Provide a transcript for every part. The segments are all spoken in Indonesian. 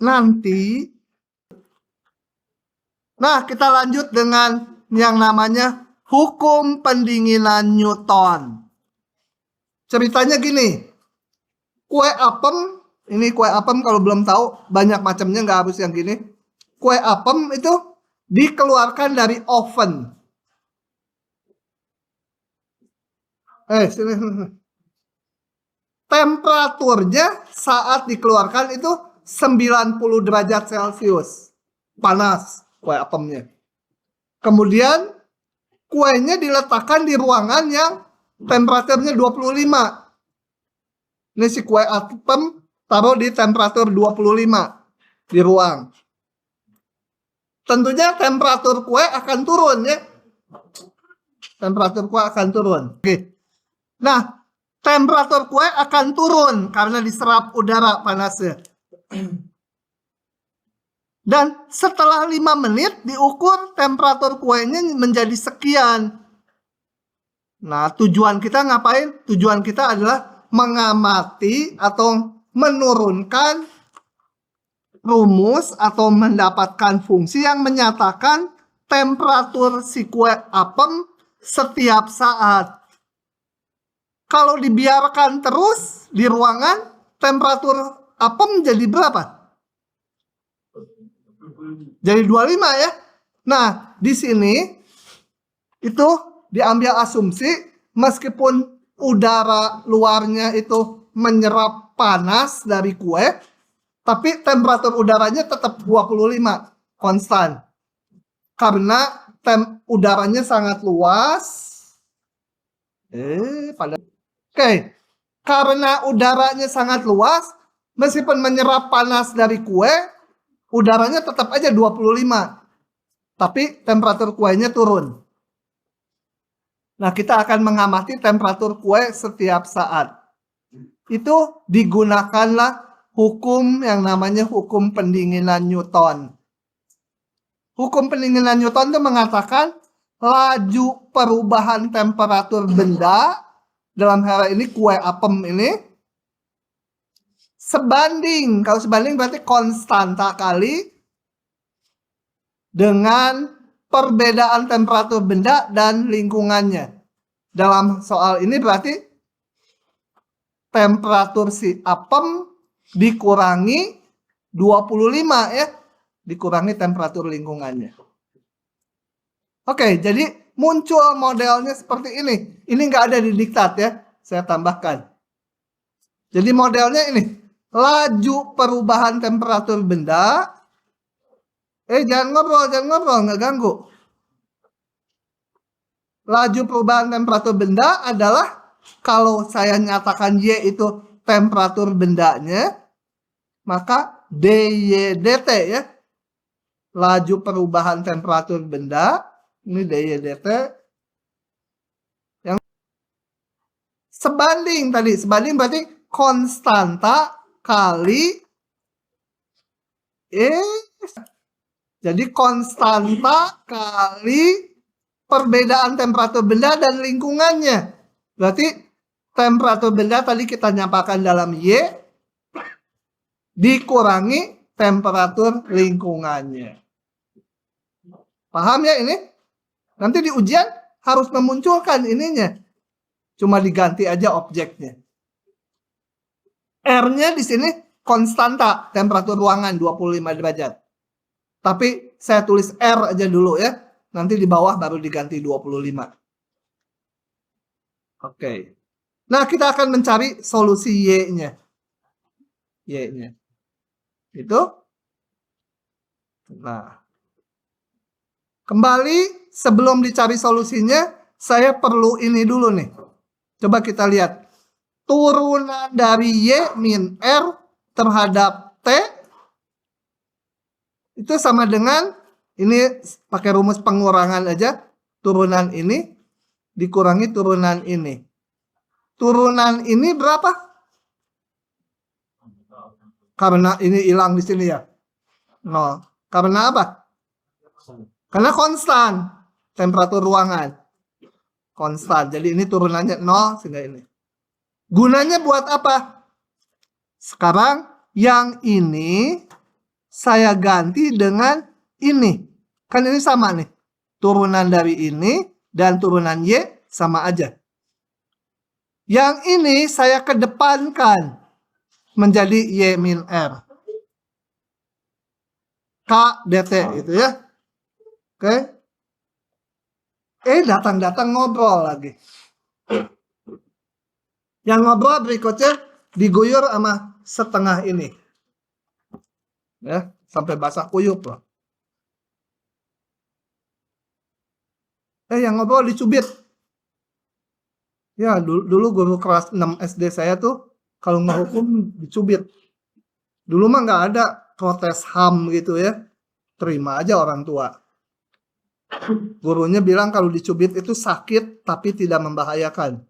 nanti. Nah, kita lanjut dengan yang namanya hukum pendinginan Newton. Ceritanya gini, kue apem, ini kue apem kalau belum tahu, banyak macamnya, nggak harus yang gini. Kue apem itu dikeluarkan dari oven. Sini. Temperaturnya saat dikeluarkan itu 90 derajat Celcius. Panas kue apemnya. Kemudian kuenya diletakkan di ruangan yang temperaturnya 25. Ini si kue apem taruh di temperatur 25 di ruang. Tentunya temperatur kue akan turun ya. Temperatur kue akan turun. Oke. Nah, temperatur kue akan turun karena diserap udara panasnya. Dan setelah 5 menit diukur temperatur kuenya menjadi sekian. Nah, tujuan kita ngapain? Tujuan kita adalah mengamati atau menurunkan rumus atau mendapatkan fungsi yang menyatakan temperatur si kue apem setiap saat. Kalau dibiarkan terus di ruangan, temperatur apem jadi berapa? Jadi 25 ya. Nah, di sini itu diambil asumsi meskipun udara luarnya itu menyerap panas dari kue, tapi temperatur udaranya tetap 25 konstan. Karena udaranya sangat luas. Oke, karena udaranya sangat luas, meskipun menyerap panas dari kue, udaranya tetap aja 25. Tapi temperatur kuenya turun. Nah, kita akan mengamati temperatur kue setiap saat. Itu digunakanlah hukum yang namanya hukum pendinginan Newton. Hukum pendinginan Newton itu mengatakan laju perubahan temperatur benda, dalam hal ini kue apem ini, sebanding, kalau sebanding berarti konstanta kali dengan perbedaan temperatur benda dan lingkungannya. Dalam soal ini berarti temperatur si apem dikurangi 25 ya, dikurangi temperatur lingkungannya. Oke, jadi muncul modelnya seperti ini. Ini nggak ada di diktat ya, saya tambahkan. Jadi modelnya ini, laju perubahan temperatur benda. Jangan ngobrol, nggak ganggu. Laju perubahan temperatur benda adalah kalau saya nyatakan Y itu temperatur bendanya, maka DY dt ya. Laju perubahan temperatur benda, ini DY dt. Yang sebanding berarti konstanta kali jadi konstanta kali perbedaan temperatur benda dan lingkungannya. Berarti temperatur benda tadi kita nyampakan dalam Y dikurangi temperatur lingkungannya. Paham ya ini? Nanti di ujian harus memunculkan ininya. Cuma diganti aja objeknya. R-nya di sini konstanta temperatur ruangan 25 derajat. Tapi saya tulis R aja dulu ya. Nanti di bawah baru diganti 25. Oke. Nah, kita akan mencari solusi Y-nya. Y-nya. Itu. Nah. Kembali sebelum dicari solusinya, saya perlu ini dulu nih. Coba kita lihat. Turunan dari Y min R terhadap T itu sama dengan, ini pakai rumus pengurangan aja, turunan ini dikurangi turunan ini. Turunan ini berapa? Karena ini hilang di sini ya. 0. Karena apa? Karena konstan temperatur ruangan. Konstan. Jadi ini turunannya 0 sehingga ini. Gunanya buat apa? Sekarang yang ini saya ganti dengan ini. Kan ini sama nih. Turunan dari ini dan turunan Y sama aja. Yang ini saya kedepankan menjadi Y min R. K dt itu ya. Oke. Datang-datang ngobrol lagi. Yang ngobrol berikutnya diguyur sama setengah ini. Ya, sampai basah kuyup loh. Yang ngobrol dicubit. Ya, dulu guru kelas 6 SD saya tuh kalau ngehukum dicubit. Dulu mah nggak ada protes HAM gitu ya. Terima aja orang tua. Gurunya bilang kalau dicubit itu sakit tapi tidak membahayakan.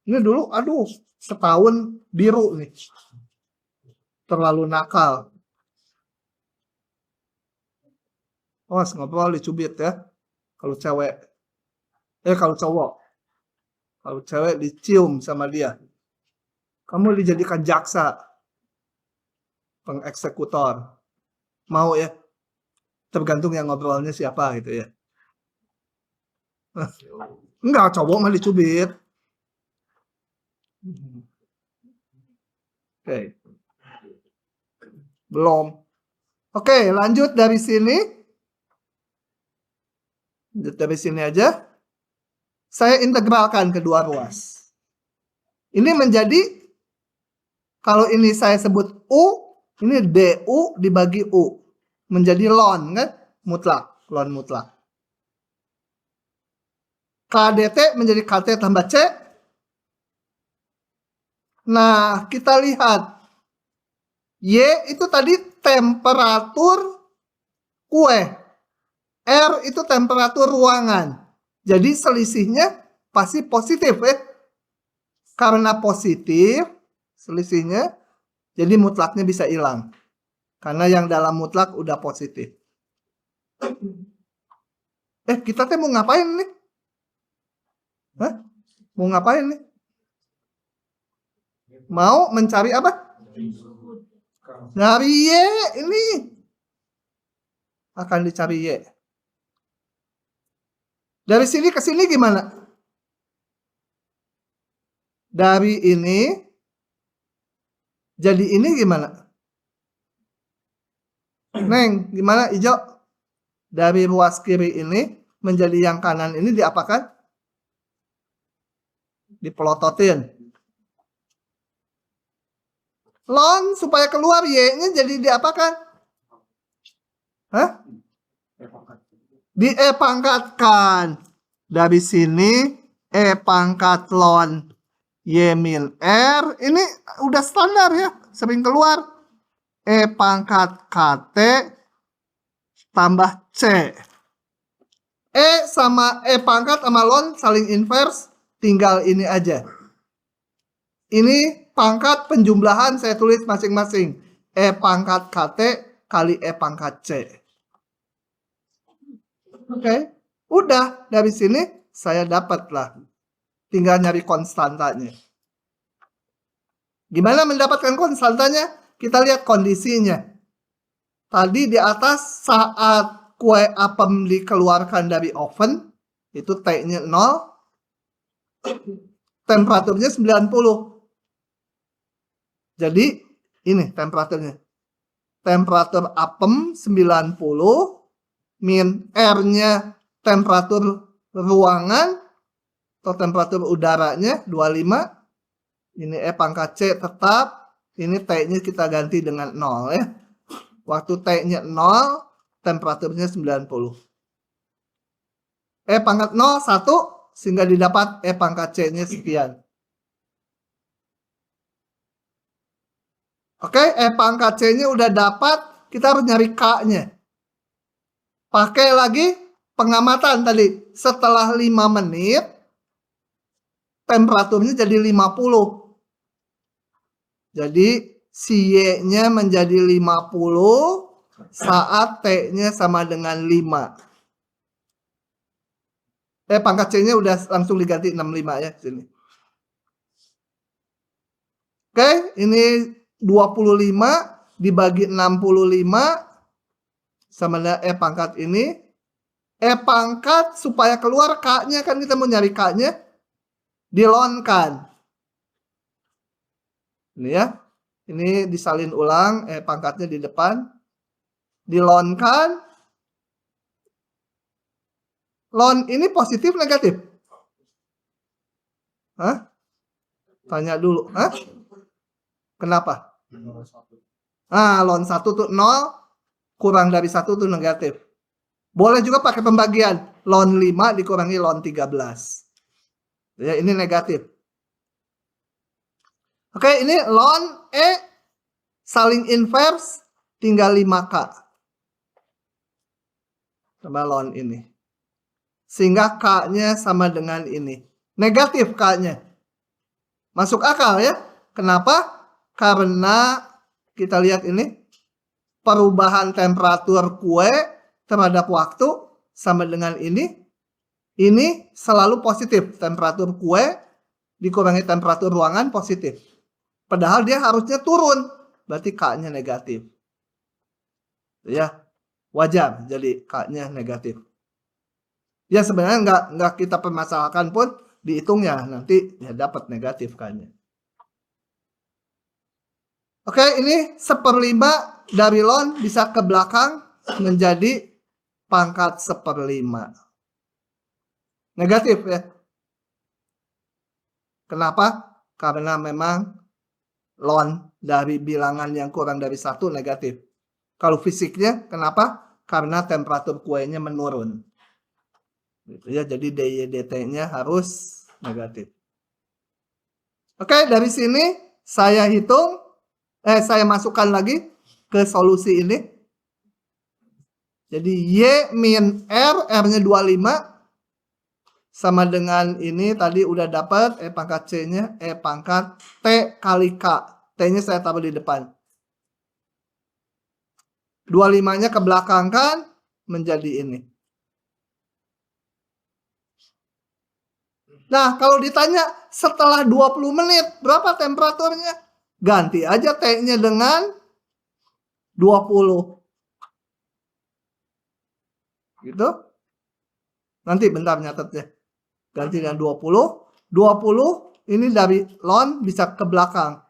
Ini dulu, aduh, setahun biru nih. Terlalu nakal. Oh, ngobrol dicubit ya. Kalau cewek. Kalau cowok. Kalau cewek dicium sama dia. Kamu dijadikan jaksa. Pengeksekutor. Mau ya? Tergantung yang ngobrolnya siapa gitu ya. Enggak, cowok mah dicubit. Oke. Belum. Oke, lanjut dari sini. Lanjut dari sini aja. Saya integralkan kedua ruas. Ini menjadi, kalau ini saya sebut U, ini DU dibagi U. Menjadi ln, kan? Mutlak. Ln mutlak. KDT menjadi KT tambah C. Nah, kita lihat. Y itu tadi temperatur kue. R itu temperatur ruangan. Jadi selisihnya pasti positif ya. Karena positif selisihnya, jadi mutlaknya bisa hilang. Karena yang dalam mutlak udah positif. Kita teh mau ngapain nih? Mau ngapain nih? Mau mencari apa? Dari Y ini. Akan dicari Y. Dari sini ke sini gimana? Dari ini jadi ini gimana? Neng, gimana hijau? Dari ruas kiri ini menjadi yang kanan ini diapakan? Dipelototin. Ln supaya keluar Y-nya jadi diapakan? Di-pangkatkan. Dari sini pangkat ln Y min R. Ini udah standar ya. Sering keluar. Pangkat KT tambah C. Sama pangkat sama ln saling inverse. Tinggal ini aja. Ini pangkat penjumlahan saya tulis masing-masing. Pangkat KT kali pangkat C. Oke. Udah, dari sini saya dapatlah. Tinggal nyari konstantanya. Gimana mendapatkan konstantanya? Kita lihat kondisinya. Tadi di atas saat kue apem dikeluarkan dari oven, itu T-nya 0, temperaturnya 90. Jadi ini temperaturnya. Temperatur apem 90, min R-nya temperatur ruangan atau temperatur udaranya 25. Ini pangkat C tetap. Ini T-nya kita ganti dengan 0 ya. Waktu T-nya 0, temperaturnya 90. Pangkat 0 1 sehingga didapat pangkat C-nya sekian. Oke, pangkat C-nya udah dapat, kita harus nyari K-nya. Pakai lagi pengamatan tadi. Setelah 5 menit, temperaturnya jadi 50. Jadi, si Y-nya menjadi 50 saat T-nya sama dengan 5. Pangkat C-nya udah langsung diganti 65 ya. Sini. Oke, ini 25 dibagi 65 sama dengan E pangkat ini. E pangkat supaya keluar K-nya, kan kita mau nyari K-nya, dilonkan. Ini ya. Ini disalin ulang, E pangkatnya di depan. Dilonkan. Lon ini positif negatif? Hah? Tanya dulu. Hah? Kenapa? Lon 1 tuh 0, kurang dari 1 tuh negatif. Boleh juga pakai pembagian. Ln 5 dikurangi ln 13. Ya, ini negatif. Oke, ini ln E saling inverse tinggal 5K. Sama ln ini. Sehingga K-nya sama dengan ini. Negatif K-nya. Masuk akal ya? Kenapa? Karena kita lihat ini. Perubahan temperatur kue terhadap waktu sama dengan ini. Ini selalu positif. Temperatur kue dikurangi temperatur ruangan positif. Padahal dia harusnya turun. Berarti K-nya negatif. Ya, wajar jadi K-nya negatif. Ya sebenarnya nggak kita permasalahkan pun dihitungnya. Nanti ya dapat negatif K-nya. Oke, ini 1/5 dari ln bisa ke belakang menjadi pangkat 1/5. Negatif ya. Kenapa? Karena memang ln dari bilangan yang kurang dari 1 negatif. Kalau fisiknya kenapa? Karena temperatur kuenya menurun. Gitu ya, jadi DY DT-nya harus negatif. Oke, dari sini saya hitung, saya masukkan lagi ke solusi ini. Jadi Y min R, R-nya 25. Sama dengan ini tadi udah dapat E pangkat C-nya, E pangkat T kali K. T-nya saya taruh di depan. 25-nya ke belakang kan menjadi ini. Nah, kalau ditanya setelah 20 menit berapa temperaturnya? Ganti aja T-nya dengan 20. Gitu. Nanti bentar nyatetnya. Ganti dengan 20. 20 ini dari ln bisa ke belakang.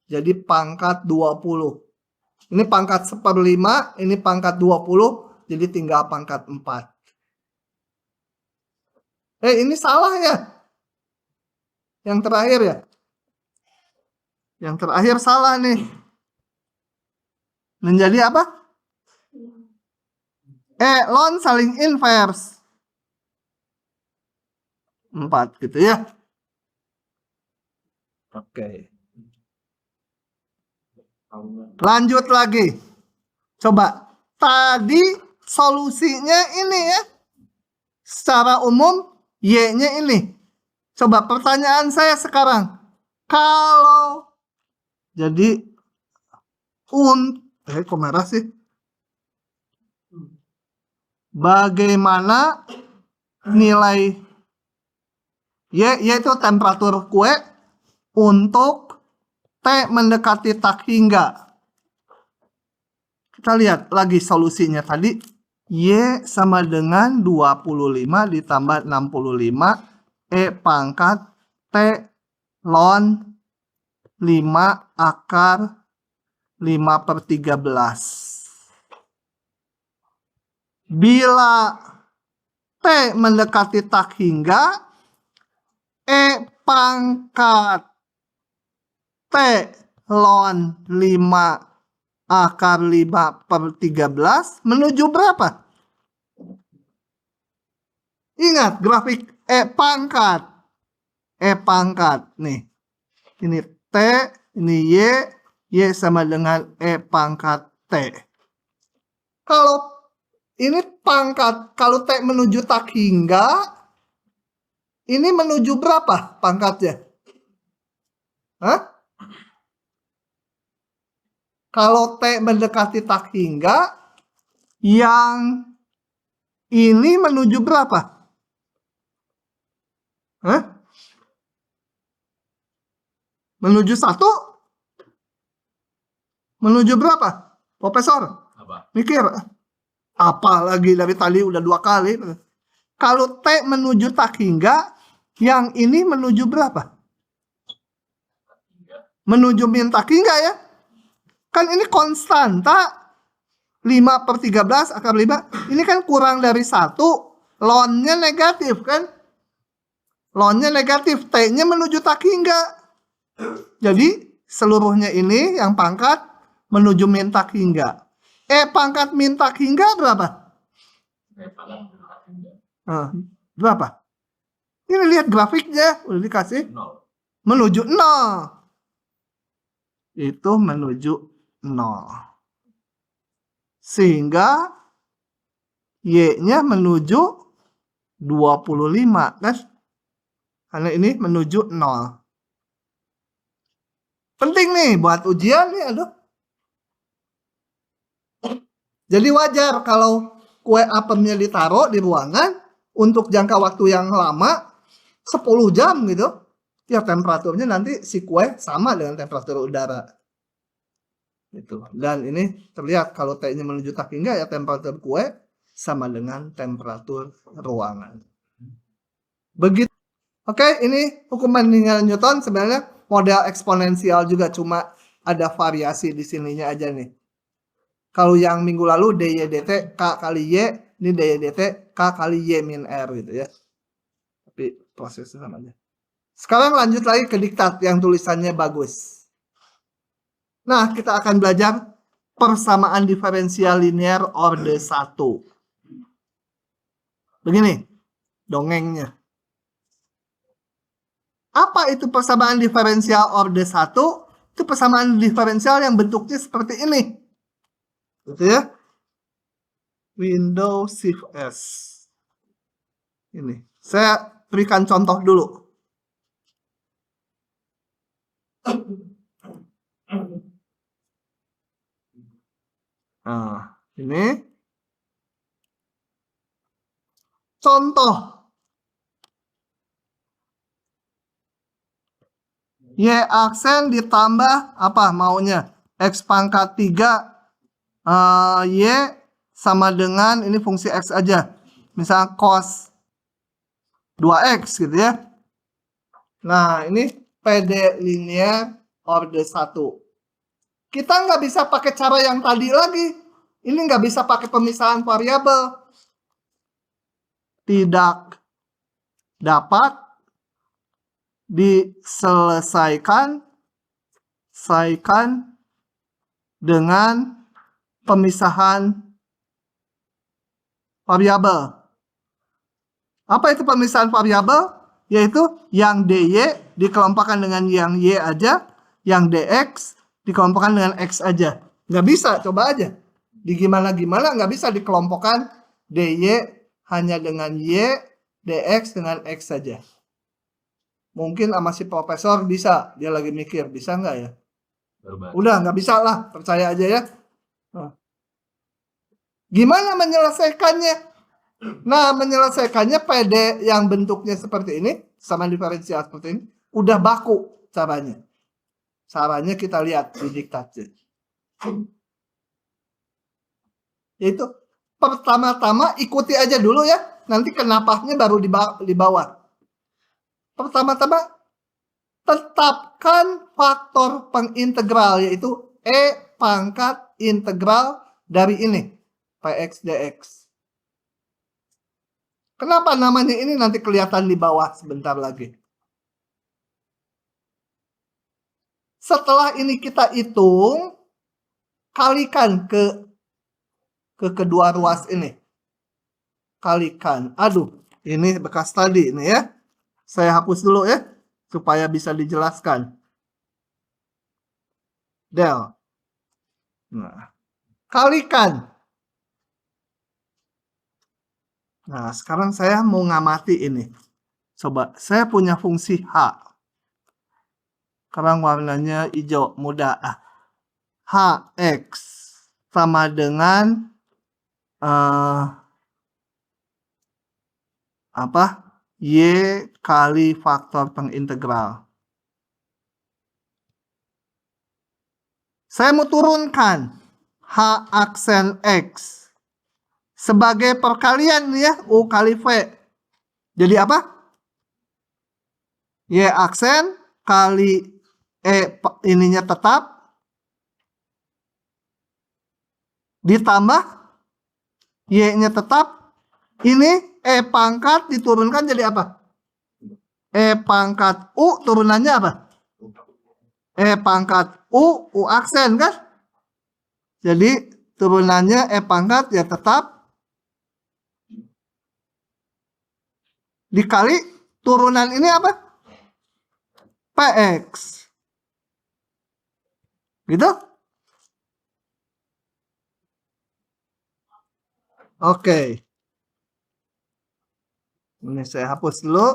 Jadi pangkat 20. Ini pangkat 1/5, ini pangkat 20, jadi tinggal pangkat 4. Ini salah ya? Yang terakhir ya? Yang terakhir salah nih. Menjadi apa? Ln saling inverse. 4 gitu ya. Oke. Lanjut lagi. Coba. Tadi solusinya ini ya. Secara umum Y-nya ini. Coba pertanyaan saya sekarang. Kalau jadi kok merah sih? Bagaimana nilai Y yaitu temperatur kue untuk T mendekati tak hingga. Kita lihat lagi solusinya tadi. Y sama dengan 25 ditambah 65 E pangkat T ln 5 akar 5/13. Bila T mendekati tak hingga, E pangkat T ln 5 akar 5/13 menuju berapa? Ingat grafik E pangkat. E pangkat. Nih. Ini T, ini Y. Y sama dengan E pangkat T. Kalau ini pangkat, kalau T menuju tak hingga, ini menuju berapa pangkatnya? Hah? Kalau T mendekati tak hingga, yang ini menuju berapa? Hah? Menuju 1? Menuju berapa? Profesor? Apa? Mikir. Apalagi dari tadi udah 2 kali. Kalau T menuju tak hingga, yang ini menuju berapa? Menuju min tak hingga ya. Kan ini konstanta 5/13 akar 5. Ini kan kurang dari 1. Ln-nya negatif kan. Ln-nya negatif. T-nya menuju tak hingga. Jadi seluruhnya ini yang pangkat menuju min tak hingga. Pangkat min tak hingga berapa? Berapa? Ini lihat grafiknya. Udah dikasih. Menuju 0. Itu menuju 0. Sehingga Y-nya menuju 25 kan? Karena ini menuju 0. Penting nih buat ujian nih, aduh. Jadi wajar kalau kue apemnya ditaruh di ruangan untuk jangka waktu yang lama 10 jam gitu. Ya temperaturnya nanti si kue sama dengan temperatur udara. Gitu. Dan ini terlihat kalau T-nya menuju tak hingga ya temperatur kue sama dengan temperatur ruangan. Begitu. Oke, ini hukum bandingan Newton sebenarnya model eksponensial juga, cuma ada variasi di sininya aja nih. Kalau yang minggu lalu dy dt K kali Y, ini dy dt K kali Y min R gitu ya. Tapi prosesnya sama aja. Sekarang lanjut lagi ke diktat yang tulisannya bagus. Nah, kita akan belajar persamaan diferensial linear orde 1. Begini dongengnya. Apa itu persamaan diferensial orde 1? Itu persamaan diferensial yang bentuknya seperti ini. Gitu ya. Windows Shift S. Ini. Saya berikan contoh dulu. Nah, ini. Contoh. Y aksen ditambah apa maunya? X pangkat 3 Y sama dengan ini fungsi X aja. Misalnya cos 2X gitu ya. Nah, ini PD linear orde 1. Kita nggak bisa pakai cara yang tadi lagi. Ini nggak bisa pakai pemisahan variabel. Tidak dapat diselesaikan dengan pemisahan variabel. Apa itu pemisahan variabel? Yaitu yang dy dikelompokkan dengan yang y aja, yang dx dikelompokkan dengan x aja. Nggak bisa, coba aja. Di gimana-gimana nggak bisa dikelompokkan dy hanya dengan y, dx dengan x saja. Mungkin sama si profesor bisa, dia lagi mikir, bisa nggak ya? Udah, nggak bisa lah, percaya aja ya. Gimana menyelesaikannya? Nah, menyelesaikannya PD yang bentuknya seperti ini, sama diferensial seperti ini, udah baku caranya. Caranya kita lihat di diktatnya. Yaitu, pertama-tama ikuti aja dulu ya, nanti kenapanya baru di bawah. Pertama-tama, tetapkan faktor pengintegral, yaitu E pangkat integral dari ini, Px dx. Kenapa namanya ini nanti kelihatan di bawah sebentar lagi. Setelah ini kita hitung, kalikan ke kedua ruas ini. Kalikan. Aduh, ini bekas tadi ini ya. Saya hapus dulu ya, supaya bisa dijelaskan. Del. Nah, kalikan. Nah, sekarang saya mau ngamati ini. Coba, saya punya fungsi H. Sekarang warnanya hijau muda. Hx sama dengan Y kali faktor pengintegral. Saya mau turunkan H aksen X sebagai perkalian ya, U kali V. Jadi apa? Y aksen kali ininya tetap ditambah Y-nya tetap. Ini E pangkat diturunkan jadi apa? E pangkat U turunannya apa? E pangkat U aksen kan? Jadi turunannya E pangkat ya tetap dikali turunan ini apa? PX. Gitu? Oke. Ini saya hapus dulu.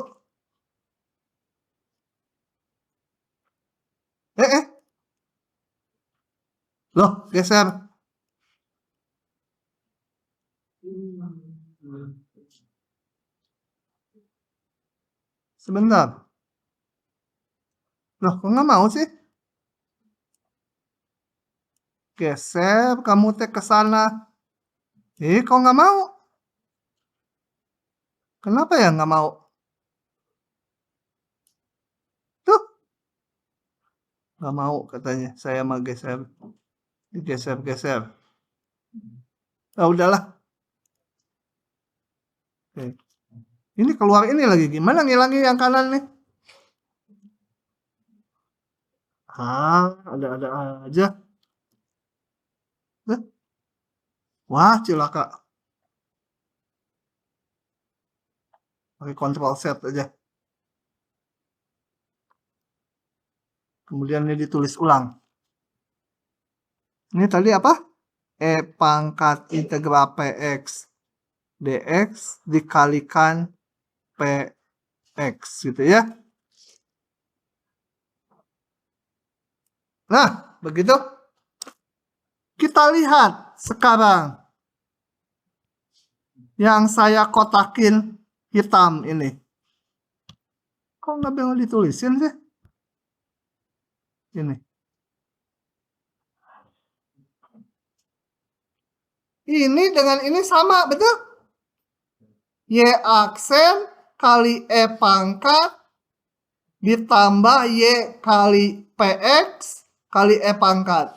Loh, geser. Sebentar. Loh, kok nggak mau sih? Geser, kamu teh ke sana. Kok nggak mau? Kenapa ya nggak mau? Tuh, nggak mau katanya. Saya mau geser. Geser-geser. Ah, udahlah. Oke. Ini keluar ini lagi. Gimana ngilangin yang kanan nih? Ada-ada aja. Wah, cilaka. Pakai Ctrl Z aja. Kemudian ini ditulis ulang. Ini tadi apa? E pangkat integral PX dx dikalikan PX gitu ya. Nah, begitu. Kita lihat sekarang yang saya kotakin hitam ini. Kok nggak bisa ditulisin sih? Ini. Ini dengan ini sama, betul? Y aksen kali E pangkat ditambah Y kali PX kali E pangkat.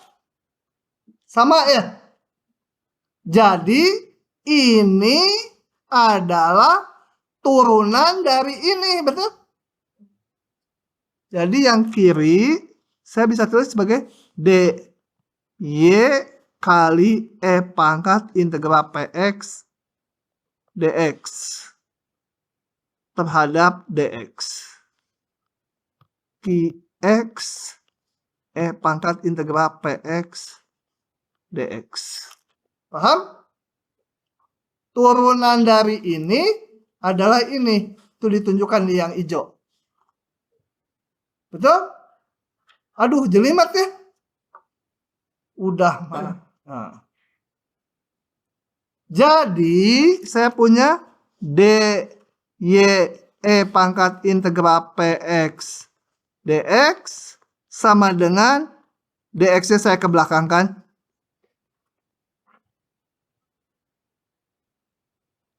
Sama ya? Jadi ini adalah turunan dari ini, betul? Jadi yang kiri saya bisa tulis sebagai Y kali E pangkat integral PX dx terhadap dx. Qx E pangkat integral PX dx. Paham? Turunan dari ini adalah ini. Itu ditunjukkan di yang hijau. Betul? Aduh, jelimet ya. Udah mana? Nah. Jadi, saya punya dy E pangkat integral PX dx sama dengan dx-nya saya kebelakangkan.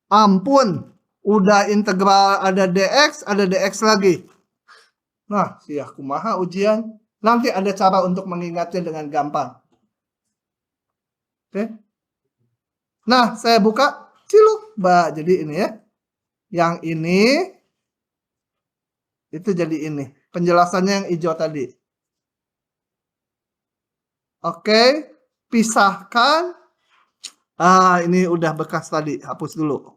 Ampun, udah integral ada dx lagi. Nah, siah kumaha ujian. Nanti ada cara untuk mengingatnya dengan gampang. Oke. Nah, saya buka ciluk, Mbak. Jadi ini ya. Yang ini itu jadi ini. Penjelasannya yang hijau tadi. Oke, pisahkan. Ini udah bekas tadi, hapus dulu.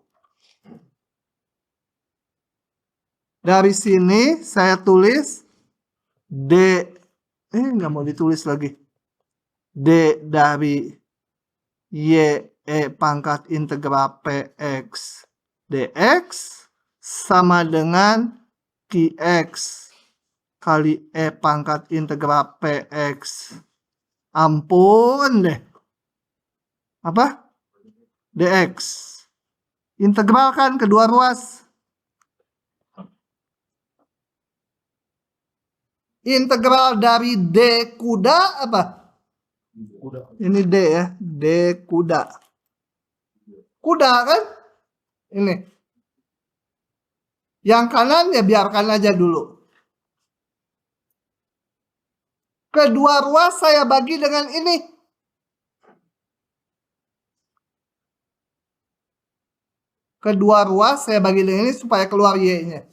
Dari sini saya tulis D, nggak mau ditulis lagi. D dari Y E pangkat integral PX dx sama dengan Qx kali E pangkat integral PX. Ampun deh. Apa? Dx. Integralkan kedua ruas. Integral dari D kuda apa? Ini D ya. D kuda. kuda kan? Ini. Yang kanan ya biarkan aja dulu. Kedua ruas saya bagi dengan ini. Kedua ruas saya bagi dengan ini supaya keluar Y-nya.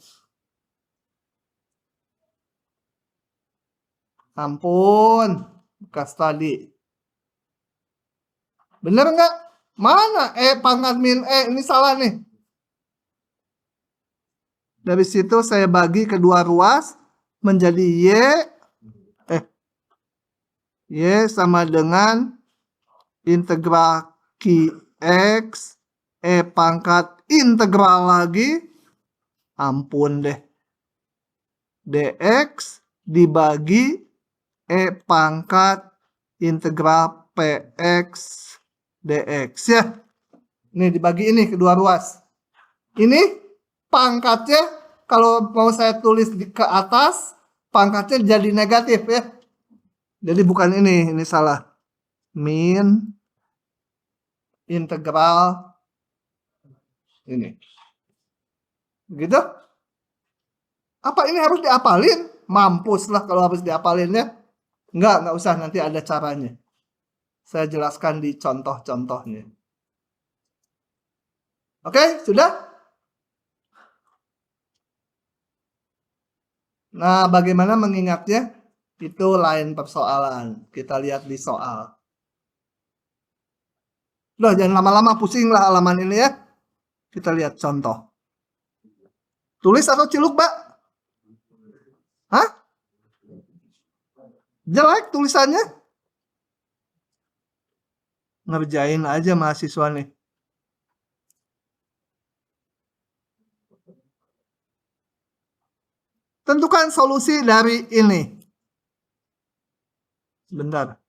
Ampun, bekas tadi. Bener nggak? Mana pangkat min ini salah nih. Dari situ saya bagi kedua ruas menjadi Y sama dengan integral Qx pangkat integral lagi. Ampun deh. Dx dibagi pangkat integral Px dx ya. Ini dibagi ini kedua ruas. Ini pangkatnya kalau mau saya tulis ke atas, pangkatnya jadi negatif ya. Jadi bukan ini salah. Min integral ini. Begitu? Apa ini harus diapalin? Mampus lah kalau harus diapalin ya. Enggak usah, nanti ada caranya. Saya jelaskan di contoh-contohnya. Oke, sudah? Nah, bagaimana mengingatnya? Itu lain persoalan. Kita lihat di soal. Loh, jangan lama-lama, pusing lah halaman ini ya. Kita lihat contoh. Tulis atau ciluk, Mbak? Hah? Jelek tulisannya? Ngerjain aja mahasiswa nih. Tentukan solusi dari ini. Bentar.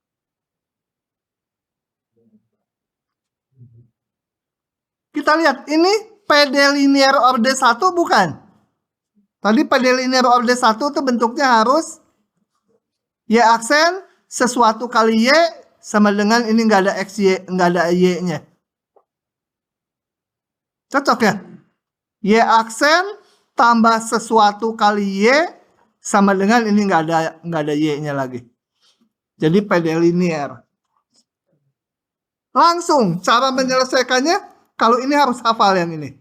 Kita lihat, ini PD linear order 1 bukan? Tadi PD linear order 1 tuh bentuknya harus Y aksen sesuatu kali Y sama dengan ini nggak ada XY, nggak ada Y-nya. Cocok ya? Y aksen tambah sesuatu kali Y sama dengan ini nggak ada Y-nya lagi. Jadi PD linear. Langsung cara menyelesaikannya, kalau ini harus hafal yang ini.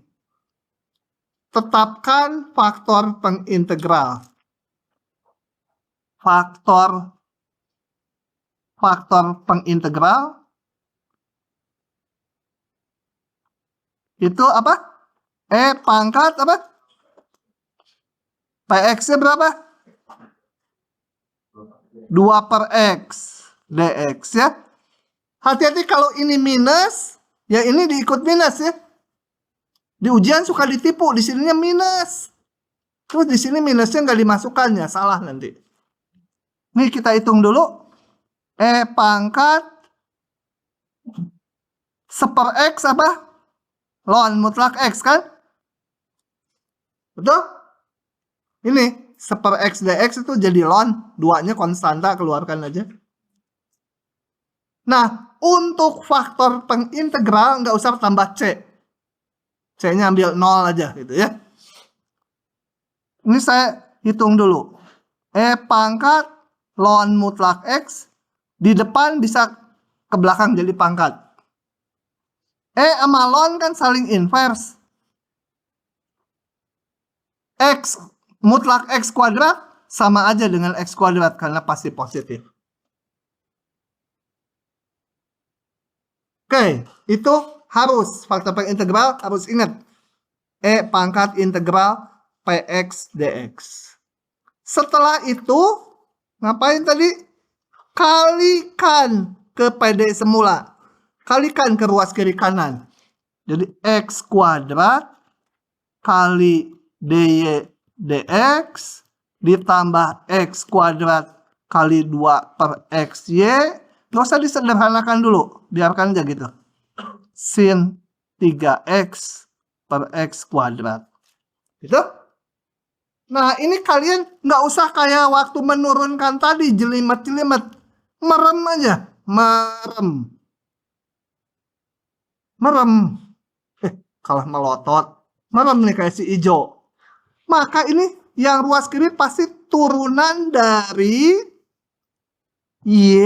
Tetapkan faktor pengintegral. Faktor pengintegral itu apa? Pangkat apa? Px-nya berapa? 2/x dx ya. Hati-hati kalau ini minus, ya ini diikut minus ya. Di ujian suka ditipu, di sininya minus. Terus di sini minusnya nggak dimasukkannya, salah nanti. Nih kita hitung dulu. Pangkat 1/x apa? Ln mutlak x kan? Betul? Ini 1/x dx itu jadi ln, 2-nya konstanta, keluarkan aja. Nah, untuk faktor pengintegral nggak usah tambah C. C-nya ambil 0 aja gitu ya. Ini saya hitung dulu. Pangkat ln mutlak x, di depan bisa ke belakang jadi pangkat. Sama ln kan saling inverse. X mutlak x kuadrat sama aja dengan x kuadrat karena pasti positif. Oke, itu harus faktor pengintegral harus ingat. Pangkat integral Px dx. Setelah itu ngapain tadi? Kalikan ke PD semula. Kalikan ke ruas kiri kanan. Jadi x kuadrat kali dy dx ditambah x kuadrat kali 2/xy. Gak usah disederhanakan dulu. Biarkan aja gitu. Sin 3x/x kuadrat. Gitu. Nah ini kalian nggak usah kayak waktu menurunkan tadi jelimet-jelimet. Merem aja. Merem. Kalau melotot, merem nih kayak si hijau. Maka ini yang ruas kiri pasti turunan dari Y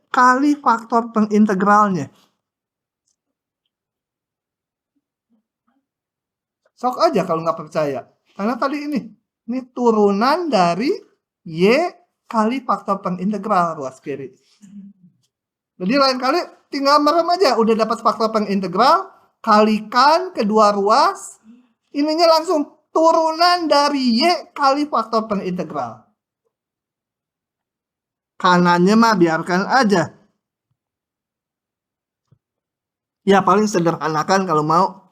kali faktor pengintegralnya. Sok aja kalau nggak percaya. Karena tadi ini turunan dari Y kali faktor pengintegral ruas kiri. Jadi lain kali tinggal merem aja. Udah dapat faktor pengintegral, kalikan kedua ruas. Ininya langsung turunan dari Y kali faktor pengintegral. Kanannya mah biarkan aja. Ya paling sederhanakan kalau mau.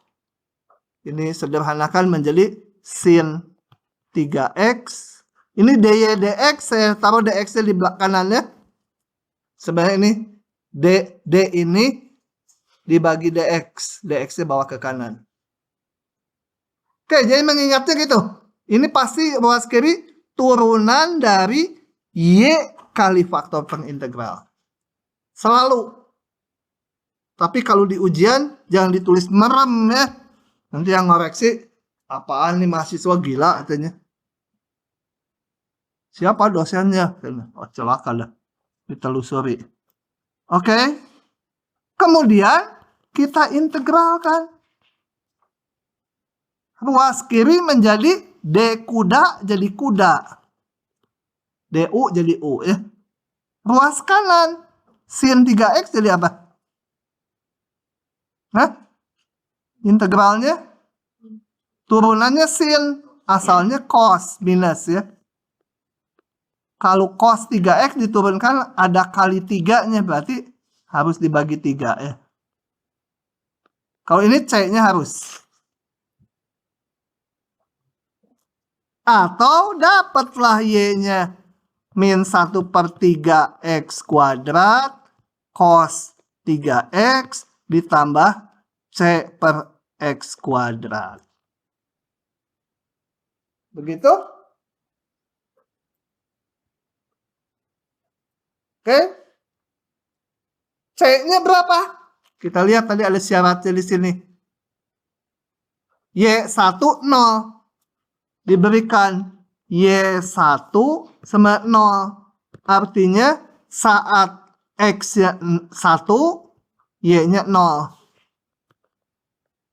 Ini sederhanakan menjadi sin 3x. Ini dy dx, saya taruh dx-nya di belakang kanannya. Sebenarnya ini d ini dibagi dx. Dx-nya bawa ke kanan. Oke, jadi mengingatnya gitu. Ini pasti ruas kiri turunan dari y kali faktor pengintegral. Selalu. Tapi kalau di ujian jangan ditulis merem ya. Nanti yang ngoreksi, apaan nih mahasiswa gila katanya. Siapa dosennya? Oh celaka dah. Ditelusuri. Oke. Kemudian kita integralkan. Ruas kiri menjadi D kuda jadi kuda. DU jadi U ya. Ruas kanan. Sin 3x jadi apa? Hah? Integralnya turunannya sin, asalnya cos minus ya. Kalau cos 3x diturunkan ada kali 3-nya, berarti harus dibagi 3 ya. Kalau ini C-nya harus. Atau dapatlah Y-nya min 1/3x kuadrat cos 3x ditambah C per x kuadrat. Begitu? Oke. C-nya berapa? Kita lihat tadi ada syaratnya di sini. Y1 0. Diberikan Y1 sama 0. Artinya saat X-nya 1, Y-nya 0.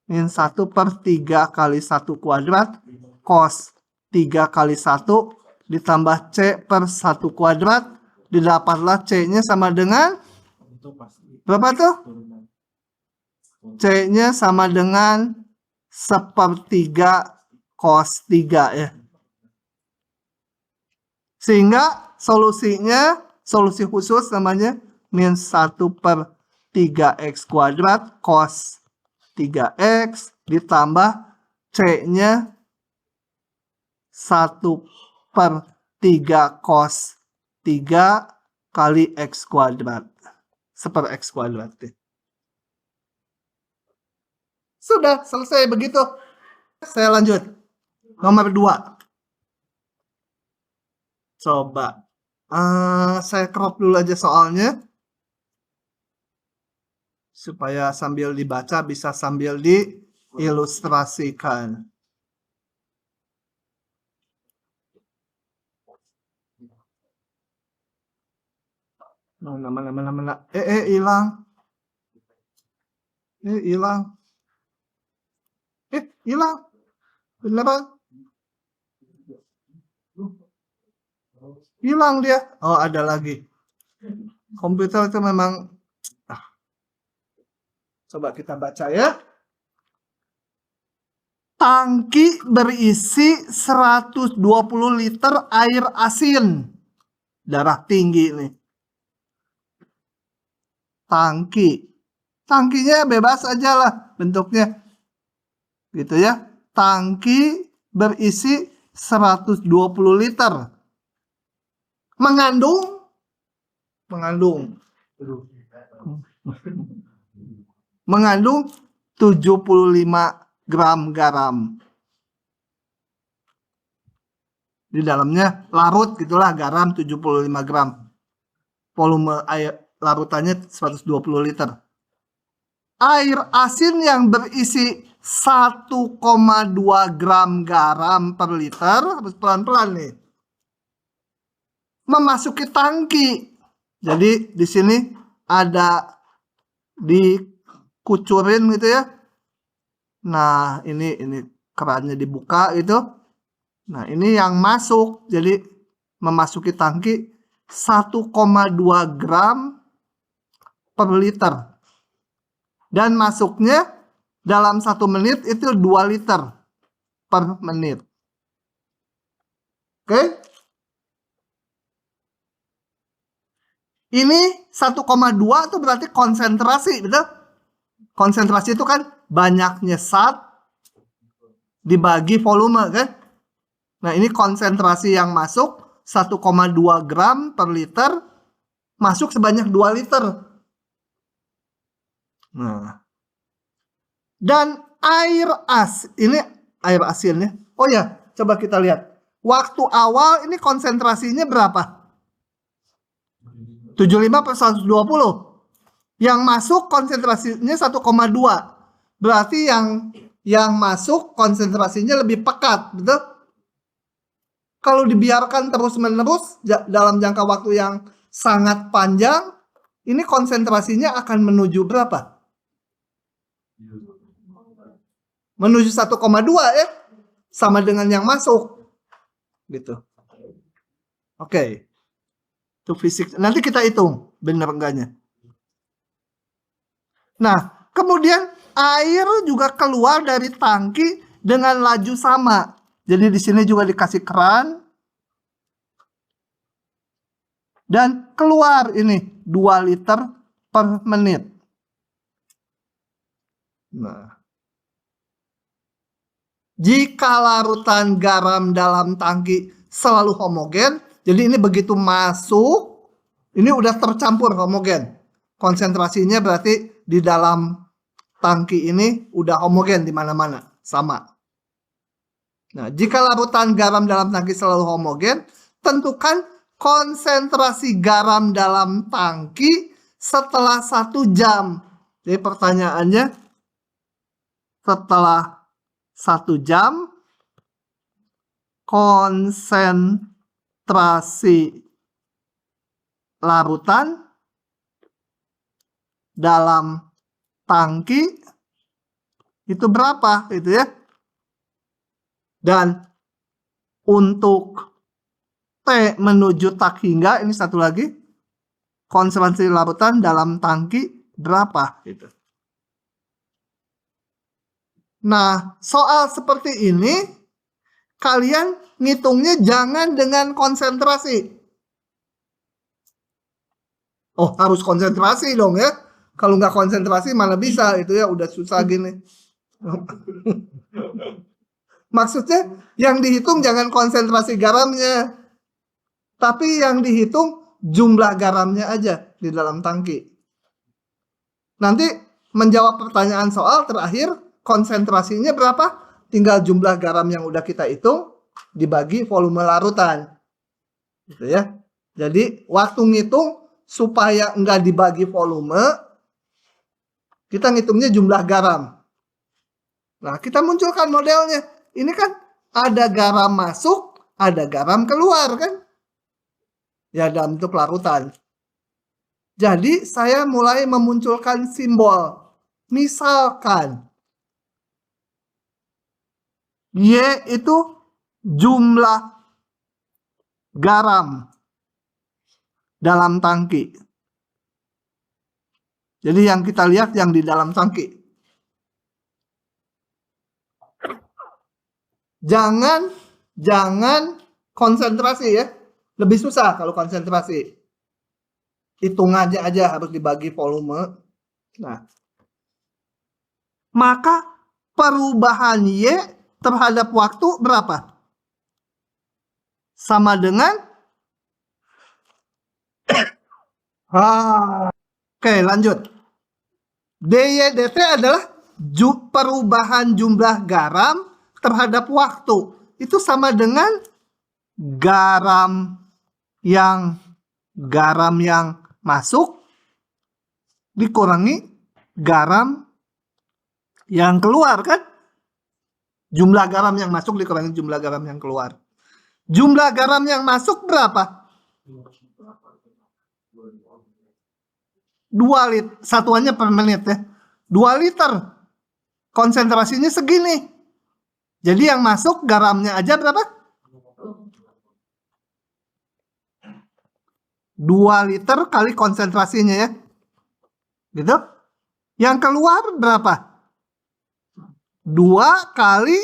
Min 1/3 kali 1 kuadrat cos 3 kali 1 ditambah C per 1 kuadrat. Didapatlah C-nya sama dengan berapa tuh? C-nya sama dengan 1/3 cos 3 ya. Sehingga solusinya, solusi khusus namanya min 1/3x kuadrat cos 3x ditambah C-nya 1/3 cos 3 kali x kuadrat. 1/x kuadrat. Sudah selesai begitu. Saya lanjut. Nomor 2. Coba. Saya crop dulu aja soalnya. Supaya sambil dibaca bisa sambil diilustrasikan. Mana. Hilang. Hilang. Hilang. Beneran. Hilang dia. Oh, ada lagi. Komputer itu memang. Coba kita baca ya. Tangki berisi 120 liter air asin. Darah tinggi nih. Tangki. Tangkinya bebas aja lah bentuknya. Gitu ya. Tangki berisi 120 liter. Mengandung 75 gram garam. Di dalamnya larut gitulah garam 75 gram. Volume air larutannya 120 liter. Air asin yang berisi 1,2 gram garam per liter, harus pelan-pelan nih, memasuki tangki. Jadi di sini ada dikucurin gitu ya. Nah, ini kerannya dibuka gitu. Nah, ini yang masuk. Jadi memasuki tangki 1,2 gram per liter. Dan masuknya dalam 1 menit itu 2 liter per menit. Oke? Ini 1,2 itu berarti konsentrasi, betul? Konsentrasi itu kan banyaknya zat dibagi volume, kan? Nah, ini konsentrasi yang masuk 1,2 gram per liter, masuk sebanyak 2 liter. Nah, dan ini air asinnya. Oh ya, coba kita lihat. Waktu awal ini konsentrasinya berapa? 75 per 120. Yang masuk konsentrasinya 1,2. Berarti yang masuk konsentrasinya lebih pekat, betul? Kalau dibiarkan terus-menerus dalam jangka waktu yang sangat panjang, ini konsentrasinya akan menuju berapa? Menuju 1,2 ya. Sama dengan yang masuk. Gitu. Oke. Itu fisik. Nanti kita hitung benar enggaknya. Nah, kemudian air juga keluar dari tangki dengan laju sama. Jadi di sini juga dikasih keran. Dan keluar ini 2 liter per menit. Nah, jika larutan garam dalam tangki selalu homogen, jadi ini begitu masuk, ini udah tercampur homogen. Konsentrasinya berarti di dalam tangki ini udah homogen di mana-mana, sama. Nah, jika larutan garam dalam tangki selalu homogen, tentukan konsentrasi garam dalam tangki setelah 1 jam. Jadi pertanyaannya, setelah 1 jam, konsentrasi larutan dalam tangki itu berapa, gitu ya. Dan untuk T menuju tak hingga, ini satu lagi, konsentrasi larutan dalam tangki berapa, gitu. Nah, soal seperti ini, kalian ngitungnya jangan dengan konsentrasi. Oh, harus konsentrasi dong ya. Kalau nggak konsentrasi mana bisa, itu ya udah susah gini. Maksudnya yang dihitung jangan konsentrasi garamnya, tapi yang dihitung jumlah garamnya aja di dalam tangki. Nanti menjawab pertanyaan soal terakhir, konsentrasinya berapa? Tinggal jumlah garam yang udah kita hitung dibagi volume larutan. Gitu ya. Jadi waktu ngitung supaya nggak dibagi volume, kita ngitungnya jumlah garam. Nah, kita munculkan modelnya. Ini kan ada garam masuk, ada garam keluar kan? Ya, dalam bentuk larutan. Jadi saya mulai memunculkan simbol. Misalkan Y itu jumlah garam dalam tangki. Jadi yang kita lihat yang di dalam tangki. Jangan konsentrasi ya. Lebih susah kalau konsentrasi. Hitungannya aja harus dibagi volume. Nah, maka perubahan Y terhadap waktu berapa? Sama dengan Oke, lanjut. DY dt adalah perubahan jumlah garam terhadap waktu. Itu sama dengan garam yang masuk dikurangi garam yang keluar kan? Jumlah garam yang masuk dikurangi jumlah garam yang keluar. Jumlah garam yang masuk berapa? 2 liter. Satuannya per menit ya. 2 liter. Konsentrasinya segini. Jadi yang masuk garamnya aja berapa? 2 liter kali konsentrasinya ya. Gitu. Yang keluar berapa? 2 kali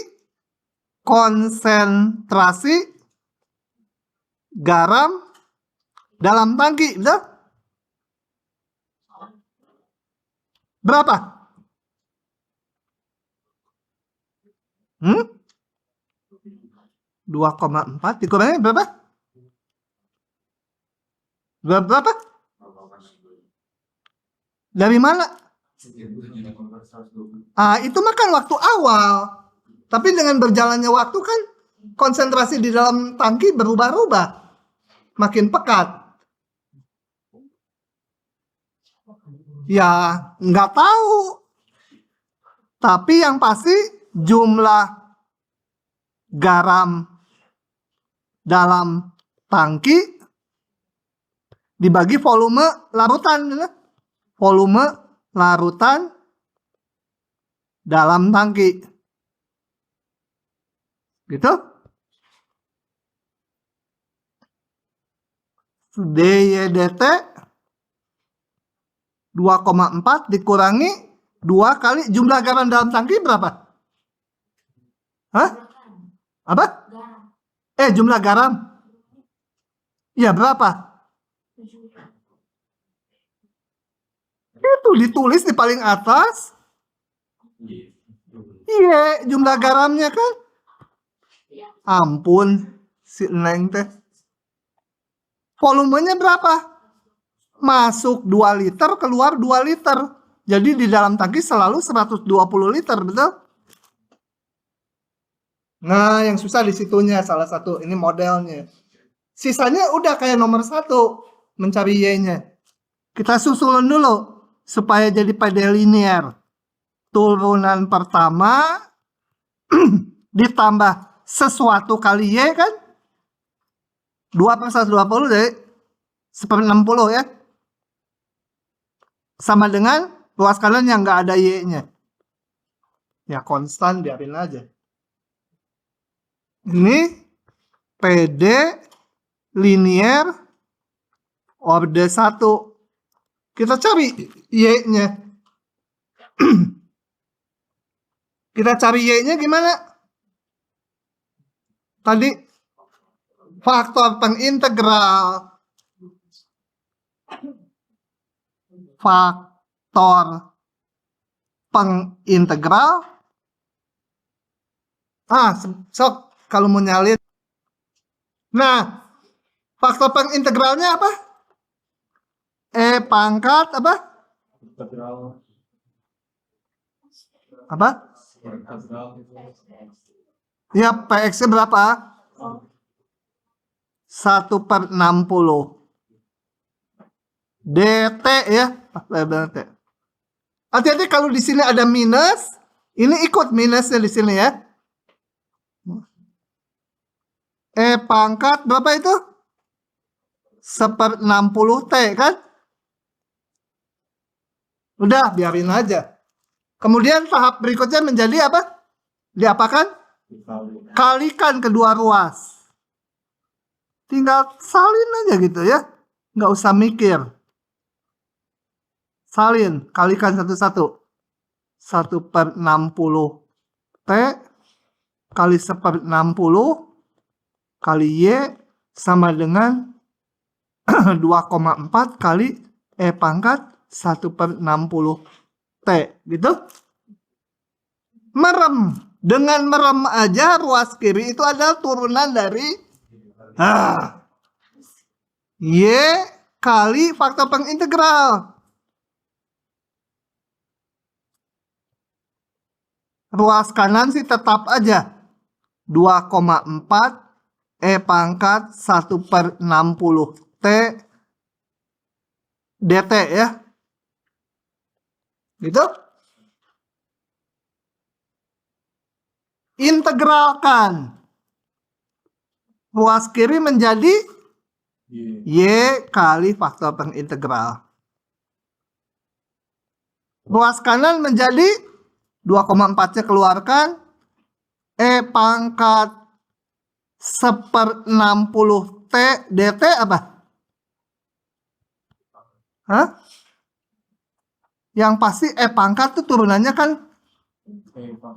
konsentrasi garam dalam tangki. Betul? Berapa? 2,4 dikurangi berapa? Berapa? Dari mana? Itu makan waktu awal. Tapi dengan berjalannya waktu kan konsentrasi di dalam tangki berubah-ubah. Makin pekat. Ya, nggak tahu. Tapi yang pasti jumlah garam dalam tangki dibagi volume larutan. Volume larutan dalam tangki. Gitu. DYDT 2,4 dikurangi 2 kali jumlah garam dalam tangki berapa? Hah? Apa? Jumlah garam. Ya berapa? Itu ditulis di paling atas. Iya, jumlah garamnya kan. Ampun, si Neng teh. Volumenya berapa? Masuk 2 liter, keluar 2 liter. Jadi di dalam tangki selalu 120 liter, betul? Nah, yang susah di situnya salah satu. Ini modelnya. Sisanya udah kayak nomor 1. Mencari Y-nya. Kita susulin dulu. Supaya jadi PD linear. Turunan pertama. Ditambah sesuatu kali Y kan. 2 per 120 jadi 1/60 ya. Sama dengan ruas kanan yang nggak ada Y-nya. Ya konstan biarin aja. Ini PD linear orde 1. Kita cari Y-nya. Kita cari Y-nya gimana? Tadi faktor pengintegral. Faktor pengintegral. Sok kalau mau nyalin. Nah, faktor pengintegralnya apa? E pangkat apa? Apa? Ya, PX-nya berapa? 1/60. DT ya. Hati-hati kalau di sini ada minus. Ini ikut minusnya di sini ya. E pangkat berapa itu? 1/60 T kan? Udah, biarin aja. Kemudian tahap berikutnya menjadi apa? Diapakan? Kalikan kedua ruas. Tinggal salin aja gitu ya. Nggak usah mikir. Salin, kalikan satu-satu. 1/60 T kali 1/60 kali Y sama dengan 2,4 kali E pangkat 1/60 T. Gitu. Merem. Dengan merem aja ruas kiri itu adalah turunan dari Y kali faktor pengintegral. Ruas kanan sih tetap aja 2,4 E pangkat 1/60 T DT ya. Gitu. integralkan. Ruas kiri menjadi Y kali faktor pengintegral. Ruas kanan menjadi 2,4-nya keluarkan. E pangkat 1/60 T dt apa? Hah? Yang pasti E pangkat tuh turunannya kan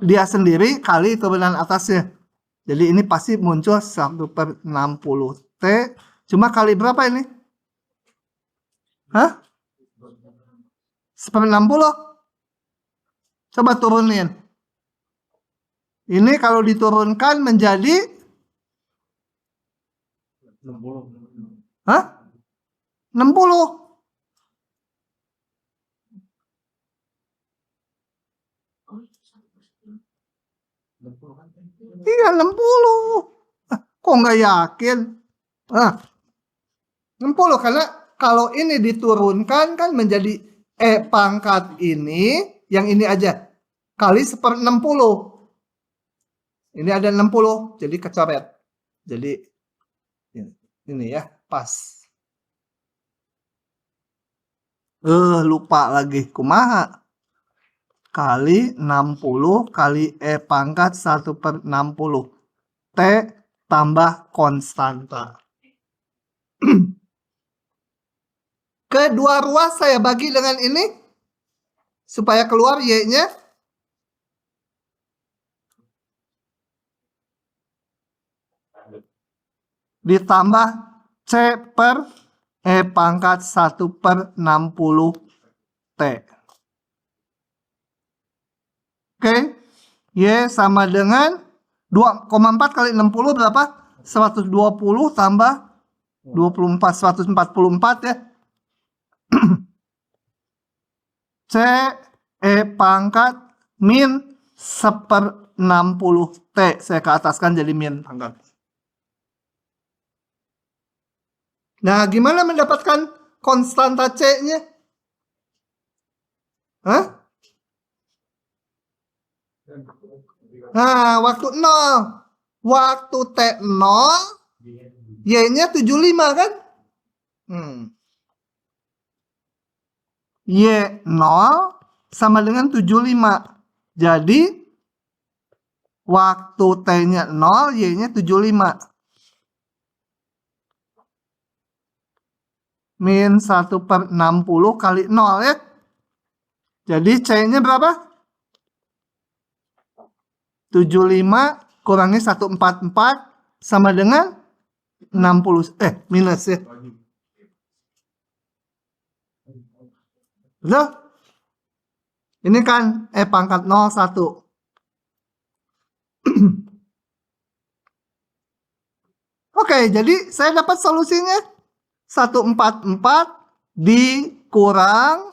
dia sendiri kali turunan atasnya. Jadi ini pasti muncul 1/60 T. Cuma kali berapa ini? Hah? 1/60. Coba turunin. Ini kalau diturunkan menjadi 60. hah? 60. Iya 60. Kok nggak yakin? 60 karena kalau ini diturunkan kan menjadi E pangkat ini, yang ini aja kali 1/60. Ini ada 60, jadi kecoret. Jadi ini ya, pas. Lupa lagi. Kumaha? Kali 60 kali E pangkat 1/60. T tambah konstanta. Kedua ruas saya bagi dengan ini. Supaya keluar Y-nya. Ditambah C per E pangkat 1/60 T. Oke. Y sama dengan 2,4 kali 60 berapa? 120 tambah 24, 144 ya. C E pangkat min 1/60 T. Saya ke ataskan jadi min pangkat. Nah, gimana mendapatkan konstanta C-nya? Hah? Nah, waktu 0. Waktu T 0, Y-nya 75 kan? Y 0 sama dengan 75. Jadi, waktu T-nya 0, Y-nya 75. Min 1/60 kali 0 ya. Jadi C-nya berapa? 75 kurangi 144 sama dengan 60. Minus ya. Betul? Ini kan E pangkat 01. Oke, jadi saya dapat solusinya. 144 dikurang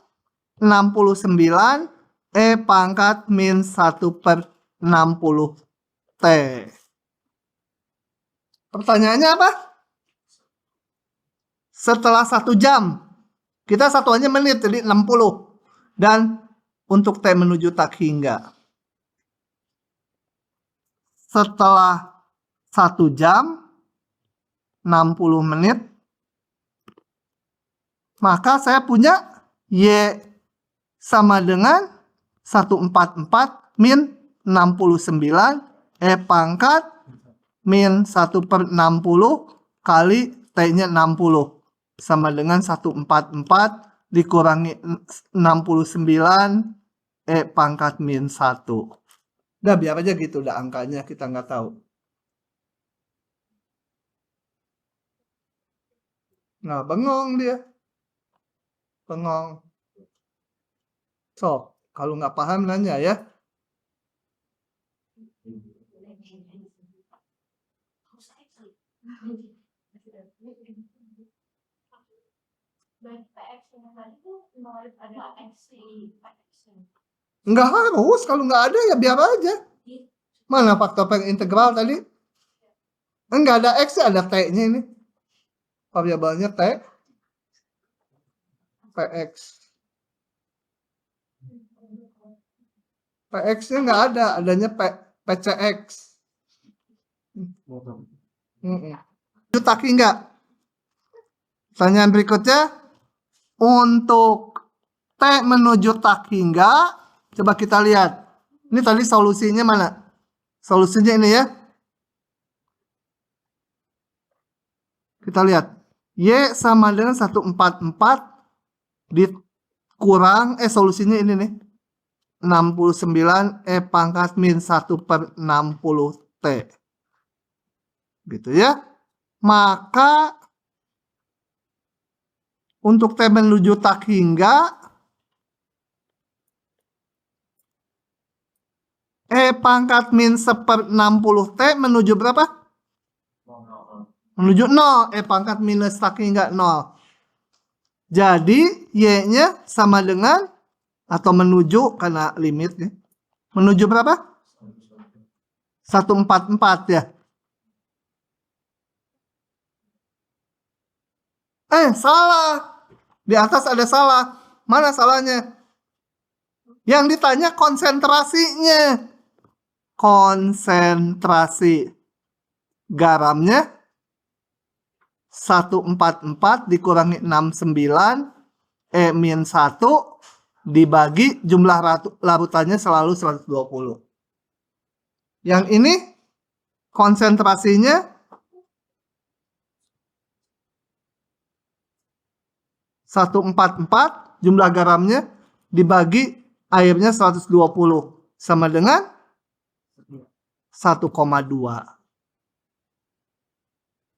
69 E pangkat min 1/60 T. Pertanyaannya apa? Setelah 1 jam, kita satuannya menit, jadi 60. Dan untuk T menuju tak hingga. Setelah 1 jam, 60 menit, maka saya punya Y sama dengan 144 min 69 E pangkat min 1/60 kali T-nya 60 sama dengan 144 dikurangi 69 E pangkat min 1. Udah biar aja gitu, udah angkanya kita nggak tahu. Nah, bengong dia. Bengong. So, kalau nggak paham nanya ya. Nggak harus, kalau nggak ada ya biar aja. Mana faktor pengintegral tadi? Enggak ada X, ada T-nya ini. Variabelnya T. PX. PX-nya nggak ada, adanya PCX. Menuju tak hingga. Pertanyaan berikutnya, untuk T menuju tak hingga, coba kita lihat. Ini tadi solusinya mana? Solusinya ini ya. Kita lihat. Y sama dengan 144 dikurang, solusinya ini nih. 69 E pangkat min 1/60 T. Gitu ya. Maka untuk T menuju tak hingga, E pangkat min 1/60 T menuju berapa? Menuju 0. E pangkat minus tak hingga 0. Jadi Y-nya sama dengan, atau menuju karena limitnya. Menuju berapa? 144 ya. Salah. Di atas ada salah. Mana salahnya? Yang ditanya konsentrasinya. Konsentrasi garamnya 144 dikurangi 69 E-1 dibagi jumlah larutannya selalu 120. Yang ini konsentrasinya 144 jumlah garamnya dibagi airnya 120 sama dengan 1,2.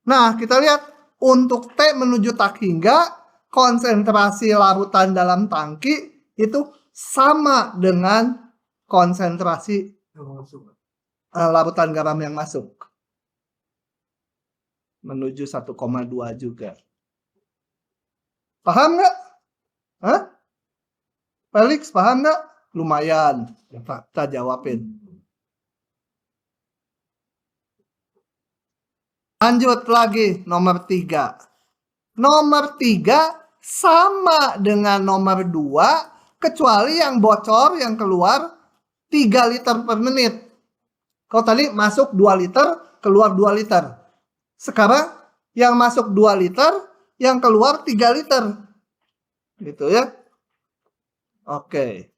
Nah, kita lihat untuk T menuju tak hingga, konsentrasi larutan dalam tangki itu sama dengan konsentrasi larutan garam yang masuk. Menuju 1,2 juga. Paham nggak? Hah? Felix, paham nggak? Lumayan. Kita jawabin. Lanjut lagi nomor 3. Nomor 3 sama dengan nomor 2 kecuali yang bocor yang keluar 3 liter per menit. Kalau tadi masuk 2 liter, keluar 2 liter. Sekarang yang masuk 2 liter, yang keluar 3 liter. Gitu ya. Oke.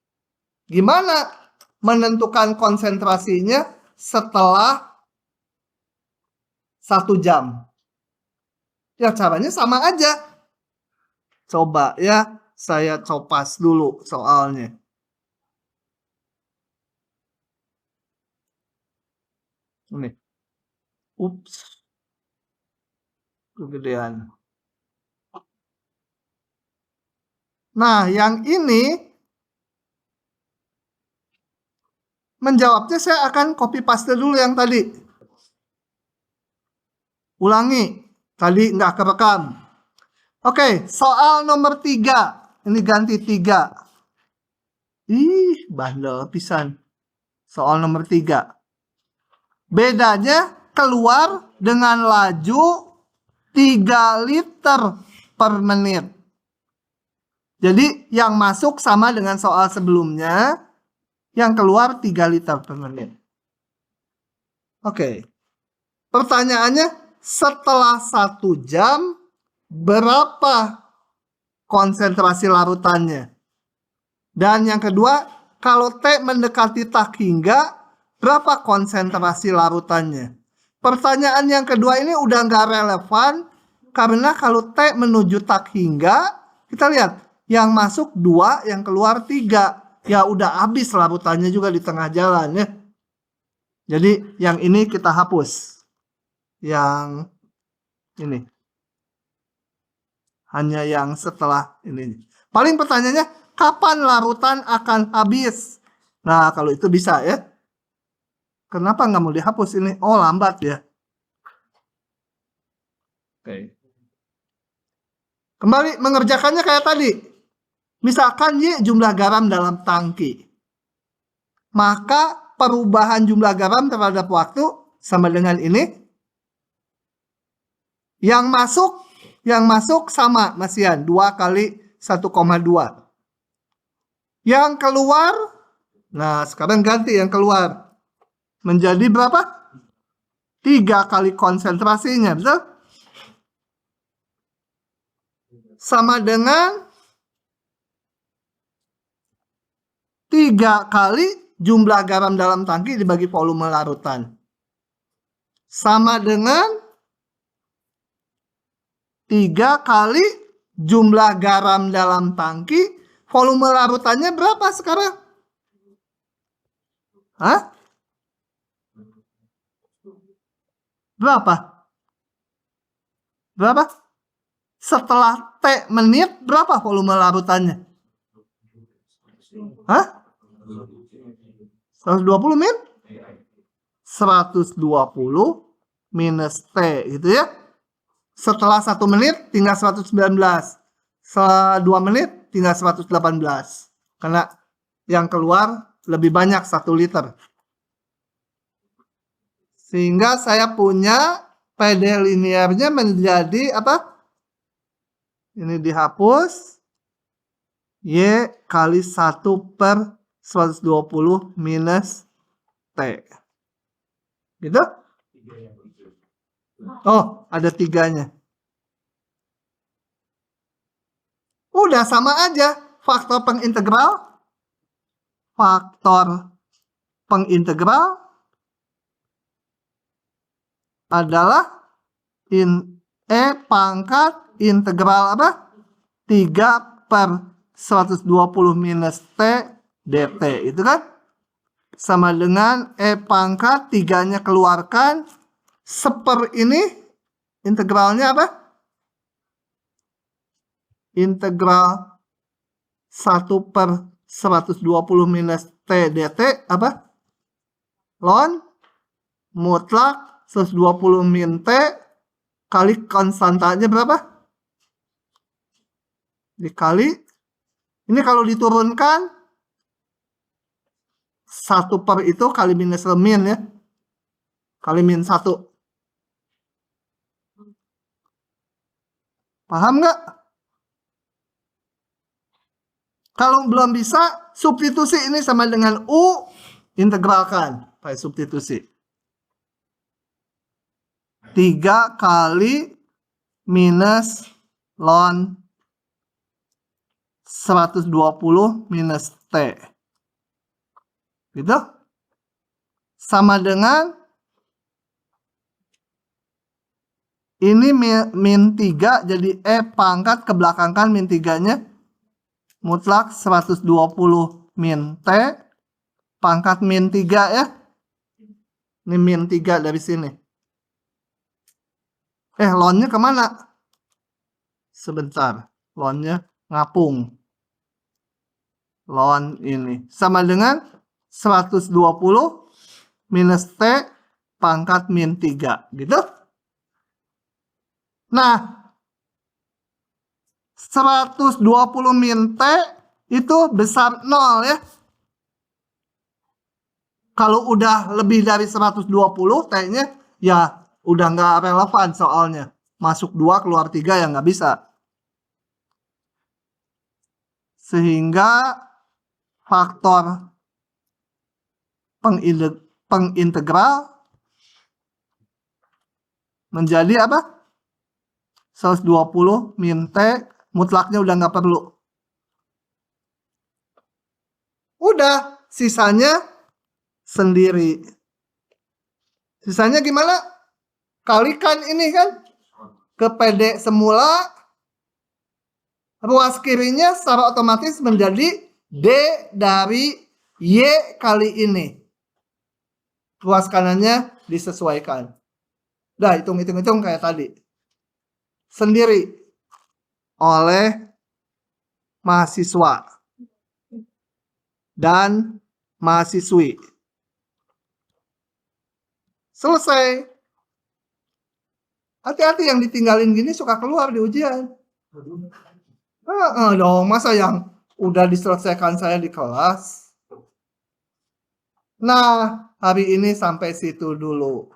Gimana menentukan konsentrasinya setelah 1 jam? Ya caranya sama aja. Coba ya, saya copas dulu soalnya. Ini. Ups. Kegedean. Nah, yang ini menjawabnya saya akan copy paste dulu yang tadi. Ulangi, tadi nggak kerekam. Oke, soal nomor 3. Ini ganti 3. Ih, bandel pisan. Soal nomor 3. Bedanya keluar dengan laju 3 liter per menit. Jadi yang masuk sama dengan soal sebelumnya, yang keluar 3 liter per menit. Oke. Pertanyaannya, setelah 1 jam, berapa konsentrasi larutannya? Dan yang kedua, kalau T mendekati tak hingga, berapa konsentrasi larutannya? Pertanyaan yang kedua ini udah nggak relevan, karena kalau T menuju tak hingga, kita lihat, yang masuk 2, yang keluar 3. Ya udah habis larutannya juga di tengah jalan ya. Jadi yang ini kita hapus. Yang ini. Hanya yang setelah ini. Paling pertanyaannya, kapan larutan akan habis? Nah, kalau itu bisa ya. Kenapa nggak mau dihapus ini? Oh, lambat ya. Oke. Kembali mengerjakannya kayak tadi. Misalkan Y jumlah garam dalam tangki. Maka perubahan jumlah garam terhadap waktu sama dengan ini. Yang masuk sama masihan 2 kali 1,2. Yang keluar, nah sekarang ganti yang keluar. menjadi berapa? 3 kali konsentrasinya, betul? Sama dengan 3 kali jumlah garam dalam tangki dibagi volume larutan. Sama dengan 3 kali jumlah garam dalam tangki. Volume larutannya berapa sekarang? Hah? Berapa? Berapa? Setelah T menit, berapa volume larutannya? Hah? 120 min? 120 minus T gitu ya. Setelah 1 menit tinggal 119. Setelah 2 menit tinggal 118. Karena yang keluar lebih banyak 1 liter. Sehingga saya punya PD linearnya menjadi apa? Ini dihapus. Y kali 1 per 120 minus T. Gitu? Oh, ada 3-nya. Udah sama aja. Faktor pengintegral. Faktor pengintegral adalah E pangkat integral apa? 3 per 120 minus T dt. Itu kan? Sama dengan E pangkat 3-nya keluarkan. Seper ini integralnya apa? Integral 1 per 120 minus T dt apa? Ln mutlak 120 min T kali konstantanya berapa? Dikali. Ini kalau diturunkan 1 per itu kali minus min ya. Kali min 1. Paham nggak? Kalau belum bisa, substitusi ini sama dengan U, integralkan. Pakai substitusi. 3 kali minus ln 120 minus T. Gitu? Sama dengan ini min 3, jadi E pangkat kebelakangkan min 3-nya. Mutlak 120 min T pangkat min 3 ya. Ini min 3 dari sini. Ln-nya kemana? Sebentar. Ln-nya ngapung. Ln ini. Sama dengan 120 minus T pangkat min 3. Gitu. Nah. 120 min T itu besar 0 ya. Kalau udah lebih dari 120 T-nya ya udah nggak relevan soalnya. Masuk 2 keluar 3 ya nggak bisa. Sehingga faktor pengintegral menjadi apa? 120 min T mutlaknya udah nggak perlu. Udah, sisanya sendiri. Sisanya gimana? Kalikan ini kan ke PD semula. Ruas kirinya secara otomatis menjadi D dari Y kali ini. Ruas kanannya disesuaikan. Udah, hitung-hitung kayak tadi. Sendiri. Oleh mahasiswa dan mahasiswi. Selesai. Hati-hati yang ditinggalin gini suka keluar di ujian. Dong, masa yang udah diselesaikan saya di kelas. Nah, hari ini sampai situ dulu.